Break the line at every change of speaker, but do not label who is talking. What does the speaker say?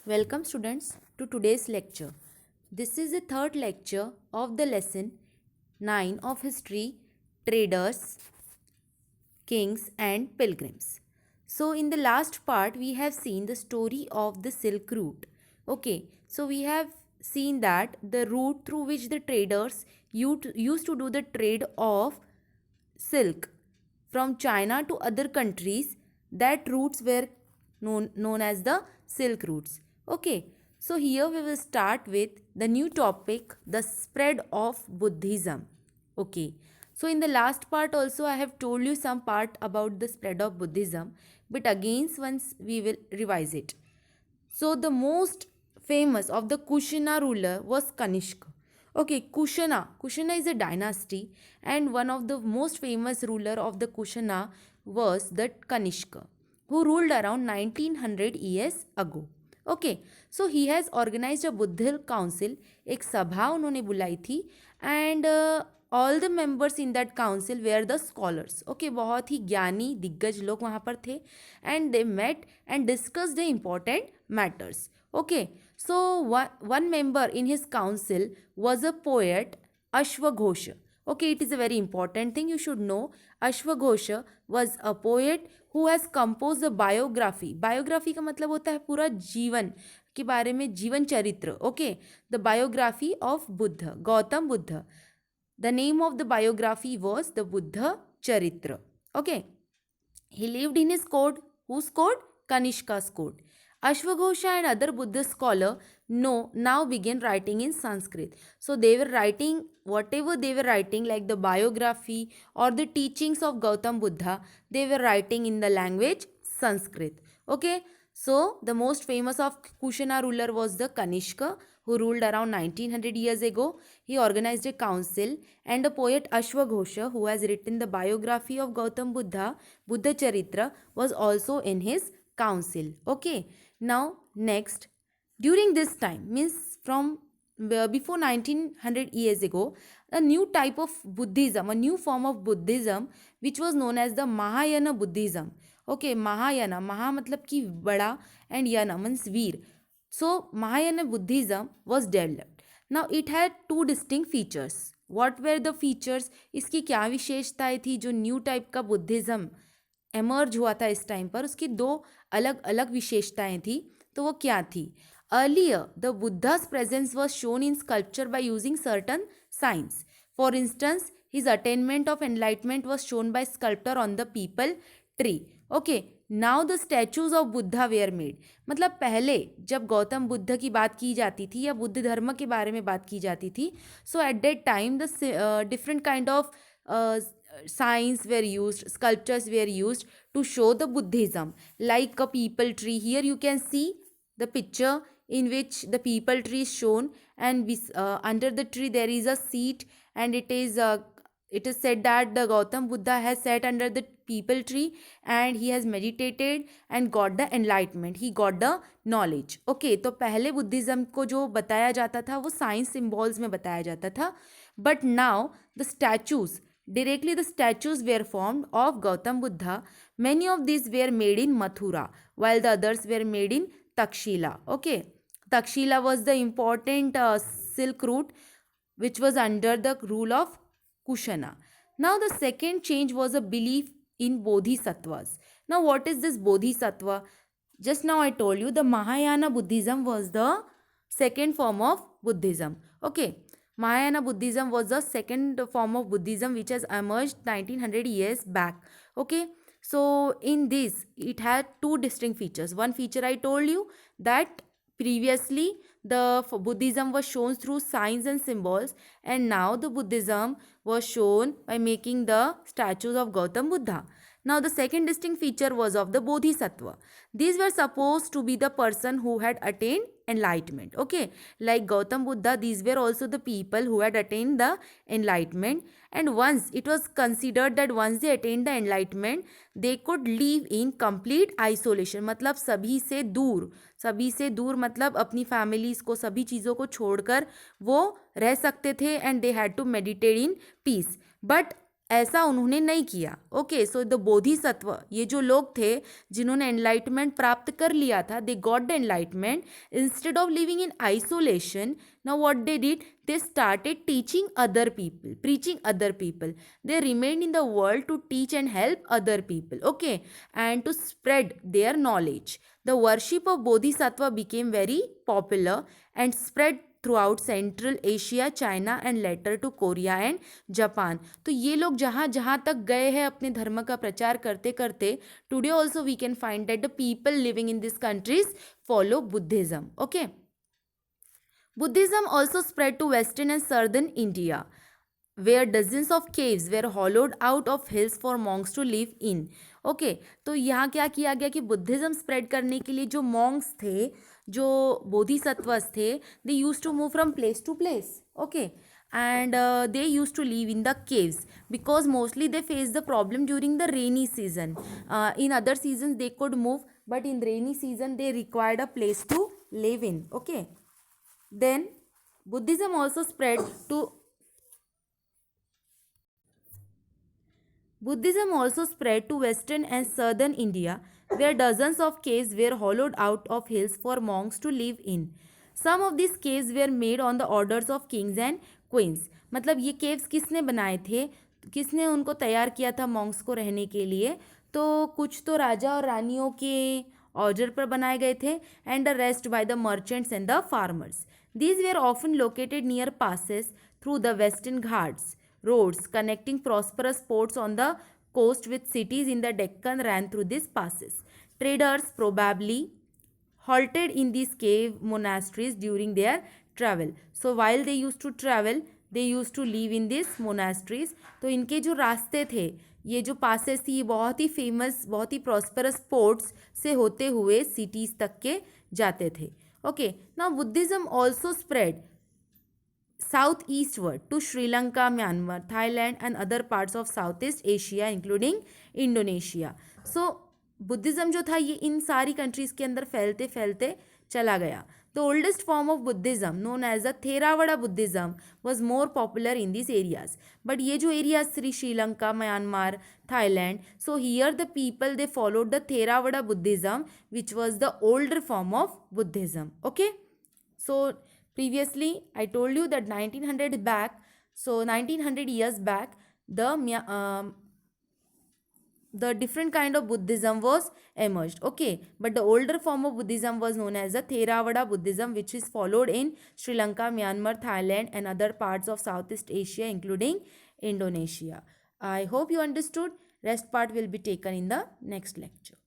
Welcome students to today's lecture. This is the third lecture of the lesson 9 of history, traders, kings and pilgrims. So in the last part we have seen the story of the Silk Route. Okay, so we have seen that the route through which the traders used to do the trade of silk from China to other countries, that routes were known as the silk routes. Okay, so here we will start with the new topic, the spread of Buddhism. Okay, so in the last part also I have told you some part about the spread of Buddhism, but again once we will revise it. So the most famous of the Kushana ruler was Kanishka. Okay, Kushana is a dynasty, and one of the most famous ruler of the Kushana was the Kanishka, who ruled around 1900 years ago. Okay, so he has organized a Buddhist council. एक सभा उन्होंने बुलाई थी, and all the members in that council were the scholars. Okay, बहुत ही ज्ञानी दिग्गज लोग वहाँ पर थे, and they met and discussed the important matters. Okay, so one member in his council was a poet, Ashwaghosh. Okay, it is a very important thing you should know. Ashwaghosh was a poet who has composed a biography. Biography का मतलब होता है पूरा जीवन के बारे में, जीवन चरित्र. Okay, the biography of Buddha, Gautam Buddha. The name of the biography was the Buddha Charitra. Okay, he lived in his court. Whose court? Kanishka's court. Ashwaghosh and other Buddhist scholars now began writing in Sanskrit. So they were writing whatever they were writing, like the biography or the teachings of Gautam Buddha, they were writing in the language Sanskrit. Okay, so the most famous of Kushana ruler was the Kanishka, who ruled around 1900 years ago. He organized a council, and a poet Ashwaghosh, who has written the biography of Gautam Buddha, Buddha Charitra, was also in his council. Okay, now next, during this time, means from before 1900 years ago, a new type of Buddhism, a new form of Buddhism, which was known as the Mahayana Buddhism. Okay, Mahayana, Maha matlab ki bada, and Yana means veer. So Mahayana Buddhism was developed. Now it had two distinct features. What were the features? इसकी क्या विशेषताएं थी? जो new type का Buddhism emerge हुआ था इस time पर, उसकी दो अलग अलग विशेषताएं थी. तो वो क्या थी? Earlier, the Buddha's presence was shown in sculpture by using certain signs. For instance, his attainment of enlightenment was shown by sculptor on the peepal tree. Okay, now the statues of Buddha were made. मतलब पहले जब गौतम बुद्ध की बात की जाती थी या बुद्ध धर्म के बारे में बात की जाती थी, so at that time the different kind of signs were used, sculptures were used to show the Buddhism, like a peepal tree. Here you can see the picture in which the peepal tree is shown, and under the tree there is a seat, and it is said that the Gautam Buddha has sat under the peepal tree and he has meditated and got the enlightenment, he got the knowledge. Okay, तो पहले Buddhism को जो बताया जाता था वो science symbols में बताया जाता था, but now the statues, directly the statues were formed of Gautam Buddha. Many of these were made in Mathura, while the others were made in Takshila. Okay, Takshila was the important silk route which was under the rule of Kushana. Now the second change was a belief in bodhisattvas. Now what is this bodhisattva? Just now I told you the Mahayana Buddhism was the second form of Buddhism. Okay, Mahayana Buddhism was the second form of Buddhism which has emerged 1900 years back. Okay, so in this it had two distinct features. One feature I told you, that previously the Buddhism was shown through signs and symbols, and now the Buddhism was shown by making the statues of Gautam Buddha. Now the second distinct feature was of the Bodhisattva. These were supposed to be the person who had attained enlightenment. Okay, like Gautam Buddha, these were also the people who had attained the enlightenment, and once it was considered that once they attained the enlightenment, they could live in complete isolation. मतलब सभी से दूर मतलब अपनी families को, सभी चीज़ों को छोड़कर वो रह सकते थे, and they had to meditate in peace. But ऐसा उन्होंने नहीं किया। ओके, सो द बोधिसत्व, ये जो लोग थे जिन्होंने एनलाइटमेंट प्राप्त कर लिया था, they got the enlightenment instead of living in isolation. Now what they did, they started teaching other people, preaching other people. They remained in the world to teach and help other people, okay, and to spread their knowledge. The worship of bodhisattva became very popular and spread throughout central asia, china and later to korea and japan. तो ये लोग जहाँ जहाँ तक गए हैं अपने धर्म का प्रचार करते करते, today also we can find that the people living in this countries follow Buddhism. Okay, Buddhism also spread to western and southern India, where dozens of caves were hollowed out of hills for monks to live in. Okay, तो यहाँ क्या किया गया कि Buddhism spread करने के लिए जो मॉन्क्स थे, जो बोधिसत्वस थे, they used to move from place to place. Okay, and they used to live in the caves because mostly they face the problem during the rainy season. In other seasons they could move, but in rainy season they required a place to live in. Okay, then Buddhism also spread to western and southern India, where dozens of caves were hollowed out of hills for monks to live in. Some of these caves were made on the orders of kings and queens. मतलब ये caves किसने बनाए थे, किसने उनको तैयार किया था monks को रहने के लिए? तो कुछ तो राजा और रानियों के ऑर्डर पर बनाए गए थे, and the rest by the merchants and the farmers. These were often located near passes through the Western Ghats. Roads connecting prosperous ports on the coast with cities in the Deccan ran through these passes. Traders probably halted in these cave monasteries during their travel. So while they used to travel, they used to live in these monasteries. तो इनके जो रास्ते थे, ये जो passes थी, ये बहुत ही फेमस, बहुत ही प्रॉस्परस पोर्ट्स से होते हुए सिटीज़ तक के जाते थे. Okay, now Buddhism also spread southeastward to Sri Lanka, Myanmar, Thailand and other parts of Southeast Asia including Indonesia. So Buddhism जो था ये इन सारी कंट्रीज़ के अंदर फैलते फैलते चला गया. The oldest form of Buddhism, known as the Theravada Buddhism, was more popular in these areas. But ये जो areas Sri Lanka, Myanmar, Thailand, so here the people they followed the Theravada Buddhism, which was the older form of Buddhism. Okay, so previously I told you that 1900 back, so 1900 years back, the different kind of Buddhism was emerged. Okay, but the older form of Buddhism was known as the Theravada Buddhism, which is followed in Sri Lanka, Myanmar, Thailand and other parts of Southeast Asia including Indonesia. I hope you understood. Rest part will be taken in the next lecture.